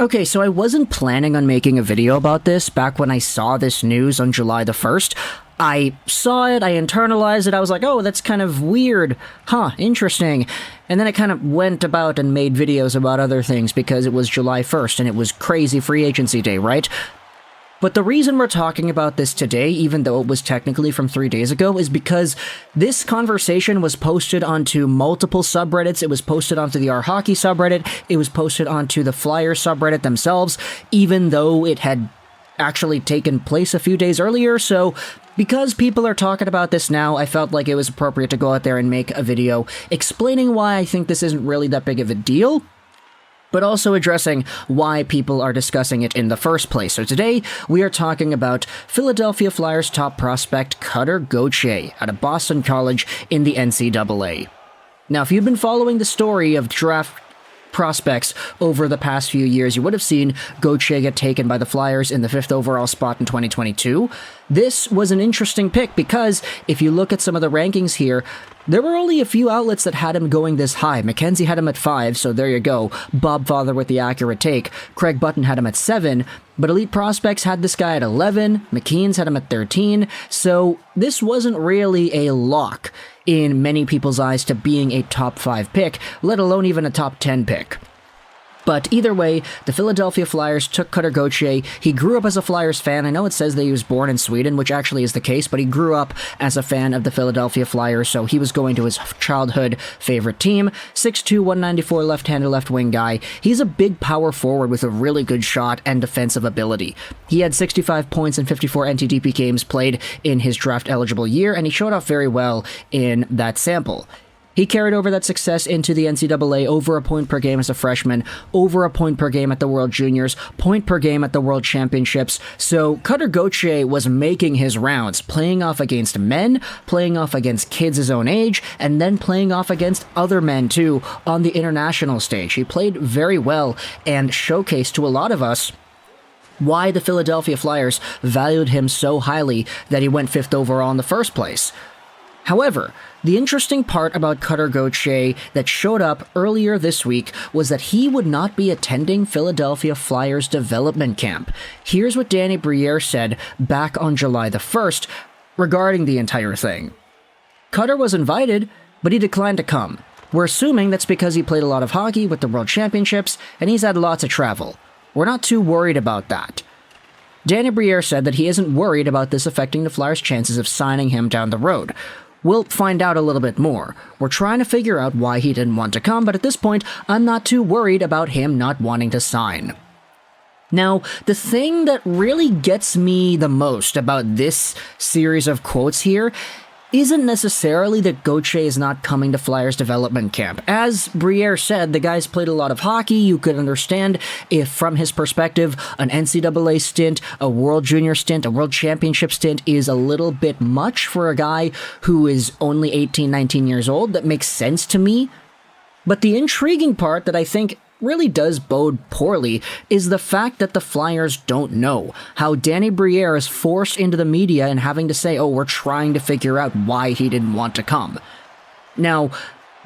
Okay, so I wasn't planning on making a video about this back when I saw this news on July the 1st. I saw it, I internalized it, I was like, oh, that's kind of weird. Huh, interesting. And then I kind of went about and made videos about other things because it was July 1st and it was crazy free agency day, right? But the reason we're talking about this today, even though it was technically from 3 days ago, is because this conversation was posted onto multiple subreddits. It was posted onto the R Hockey subreddit. It was posted onto the FLYERS subreddit themselves, even though it had actually taken place a few days earlier. So because people are talking about this now, I felt like it was appropriate to go out there and make a video explaining why I think this isn't really that big of a deal, but also addressing why people are discussing it in the first place. So today, we are talking about Philadelphia Flyers top prospect Cutter Gauthier out of Boston College in the NCAA. Now, if you've been following the story of draft prospects over the past few years, you would have seen Gauthier get taken by the Flyers in the 5th overall spot in 2022. This was an interesting pick because if you look at some of the rankings here, there were only a few outlets that had him going this high. McKenzie had him at 5, so there you go. Bob Father with the accurate take. Craig Button had him at 7, but Elite Prospects had this guy at 11. McKean's had him at 13, so this wasn't really a lock in many people's eyes to being a top 5 pick, let alone even a top 10 pick. But either way, the Philadelphia Flyers took Cutter Gauthier. He grew up as a Flyers fan. I know it says that he was born in Sweden, which actually is the case, but he grew up as a fan of the Philadelphia Flyers, so he was going to his childhood favorite team. 6'2", 194 left-handed left-wing guy. He's a big power forward with a really good shot and defensive ability. He had 65 points in 54 NTDP games played in his draft-eligible year, and he showed off very well in that sample. He carried over that success into the NCAA, over a point per game as a freshman, over a point per game at the World Juniors, point per game at the World Championships. So Cutter Gauthier was making his rounds, playing off against men, playing off against kids his own age, and then playing off against other men too on the international stage. He played very well and showcased to a lot of us why the Philadelphia Flyers valued him so highly that he went 5th overall in the first place. However, the interesting part about Cutter Gauthier that showed up earlier this week was that he would not be attending Philadelphia Flyers development camp. Here's what Danny Briere said back on July the 1st regarding the entire thing. Cutter was invited, but he declined to come. We're assuming that's because he played a lot of hockey with the World Championships, and he's had lots of travel. We're not too worried about that. Danny Briere said that he isn't worried about this affecting the Flyers' chances of signing him down the road. We'll find out a little bit more. We're trying to figure out why he didn't want to come, but at this point, I'm not too worried about him not wanting to sign. Now, the thing that really gets me the most about this series of quotes here isn't necessarily that Gauthier is not coming to Flyers development camp. As Briere said, the guy's played a lot of hockey. You could understand if, from his perspective, an NCAA stint, a World Junior stint, a World Championship stint is a little bit much for a guy who is only 18, 19 years old. That makes sense to me. But the intriguing part that I think really does bode poorly is the fact that the Flyers don't know. How Danny Briere is forced into the media and having to say, oh, we're trying to figure out why he didn't want to come. Now,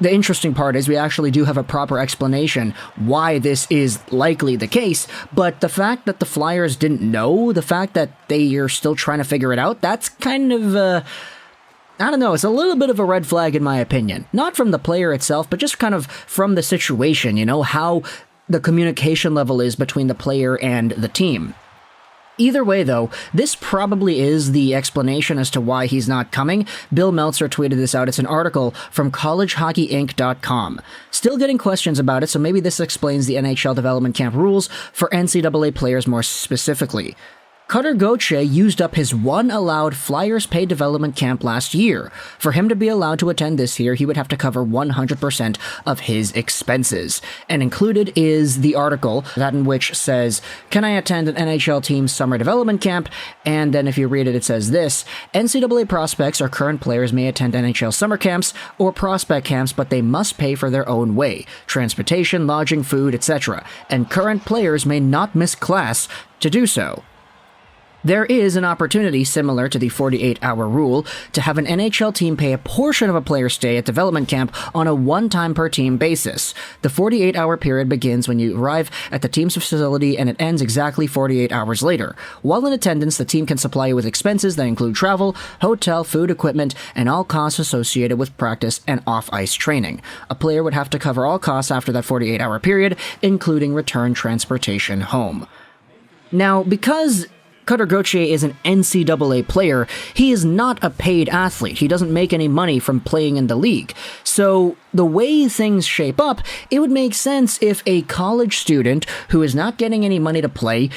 the interesting part is we actually do have a proper explanation why this is likely the case, but the fact that the Flyers didn't know, the fact that they are still trying to figure it out, that's kind of, I don't know, it's a little bit of a red flag in my opinion. Not from the player itself, but just kind of from the situation, you know, how the communication level is between the player and the team. Either way, though, this probably is the explanation as to why he's not coming. Bill Meltzer tweeted this out. It's an article from collegehockeyinc.com. Still getting questions about it, so maybe this explains the NHL development camp rules for NCAA players more specifically. Cutter Gauthier used up his one allowed Flyers paid development camp last year. For him to be allowed to attend this year, he would have to cover 100% of his expenses. And included is the article, that in which says, can I attend an NHL team's summer development camp? And then if you read it, it says this, NCAA prospects or current players may attend NHL summer camps or prospect camps, but they must pay for their own way, transportation, lodging, food, etc. And current players may not miss class to do so. There is an opportunity, similar to the 48-hour rule, to have an NHL team pay a portion of a player's stay at development camp on a one-time-per-team basis. The 48-hour period begins when you arrive at the team's facility and it ends exactly 48 hours later. While in attendance, the team can supply you with expenses that include travel, hotel, food, equipment, and all costs associated with practice and off-ice training. A player would have to cover all costs after that 48-hour period, including return transportation home. Now, because Cutter Gauthier is an NCAA player, he is not a paid athlete. He doesn't make any money from playing in the league. So the way things shape up, it would make sense if a college student who is not getting any money to play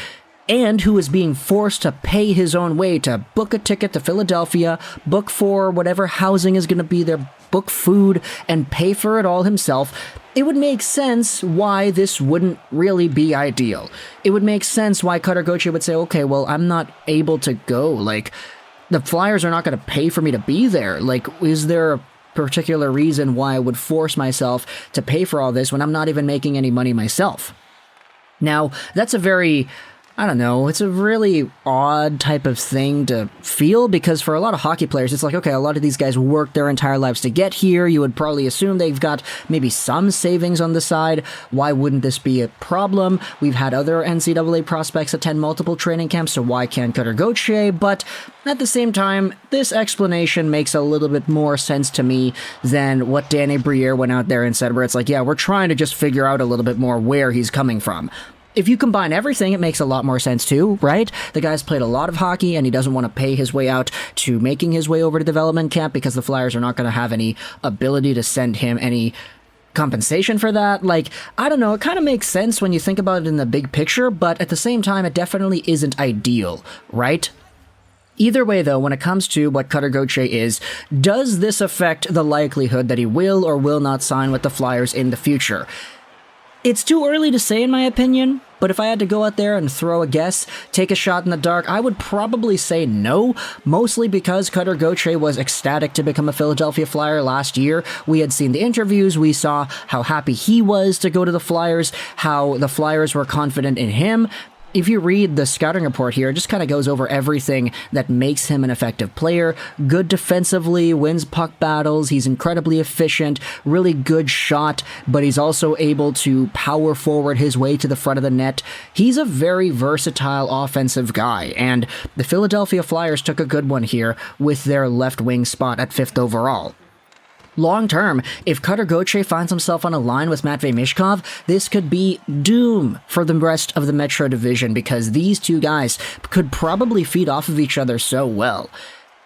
and who is being forced to pay his own way to book a ticket to Philadelphia, book for whatever housing is going to be there, book food, and pay for it all himself, it would make sense why this wouldn't really be ideal. It would make sense why Cutter Gauthier would say, okay, well, I'm not able to go. Like, the Flyers are not going to pay for me to be there. Like, is there a particular reason why I would force myself to pay for all this when I'm not even making any money myself? Now, that's a very, I don't know, it's a really odd type of thing to feel, because for a lot of hockey players, it's like, okay, a lot of these guys worked their entire lives to get here. You would probably assume they've got maybe some savings on the side. Why wouldn't this be a problem? We've had other NCAA prospects attend multiple training camps, so why can't Cutter Gauthier? But at the same time, this explanation makes a little bit more sense to me than what Danny Briere went out there and said, where it's like, yeah, we're trying to just figure out a little bit more where he's coming from. If you combine everything, it makes a lot more sense too, right? The guy's played a lot of hockey and he doesn't want to pay his way out to making his way over to development camp because the Flyers are not going to have any ability to send him any compensation for that. Like, I don't know, it kind of makes sense when you think about it in the big picture, but at the same time, it definitely isn't ideal, right? Either way, though, when it comes to what Cutter Gauthier is, does this affect the likelihood that he will or will not sign with the Flyers in the future? It's too early to say, in my opinion, but if I had to go out there and throw a guess, take a shot in the dark, I would probably say no, mostly because Cutter Gauthier was ecstatic to become a Philadelphia Flyer last year. We had seen the interviews, we saw how happy he was to go to the Flyers, how the Flyers were confident in him. If you read the scouting report here, it just kind of goes over everything that makes him an effective player. Good defensively, wins puck battles, he's incredibly efficient, really good shot, but he's also able to power forward his way to the front of the net. He's a very versatile offensive guy, and the Philadelphia Flyers took a good one here with their left wing spot at 5th overall. Long term, if Cutter Gauthier finds himself on a line with Matvei Michkov, this could be doom for the rest of the Metro Division, because these two guys could probably feed off of each other so well.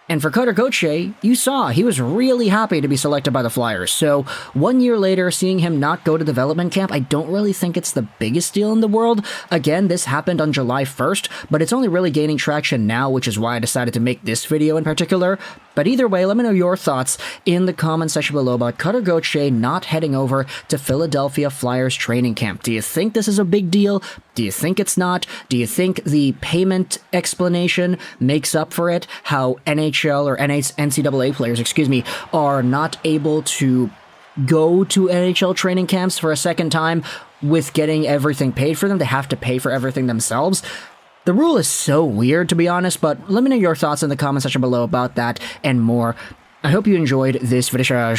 And for Cutter Gauthier, you saw he was really happy to be selected by the Flyers. So 1 year later, seeing him not go to development camp, I don't really think it's the biggest deal in the world. Again, this happened on July 1st, but it's only really gaining traction now, which is why I decided to make this video in particular. But either way, let me know your thoughts in the comment section below about Cutter Gauthier not heading over to Philadelphia Flyers training camp. Do you think this is a big deal? Do you think it's not? Do you think the payment explanation makes up for it? How NHL or NCAA players, are not able to go to NHL training camps for a second time with getting everything paid for them? They have to pay for everything themselves. The rule is so weird, to be honest, but let me know your thoughts in the comment section below about that and more. I hope you enjoyed this video,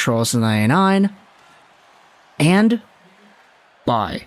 and bye.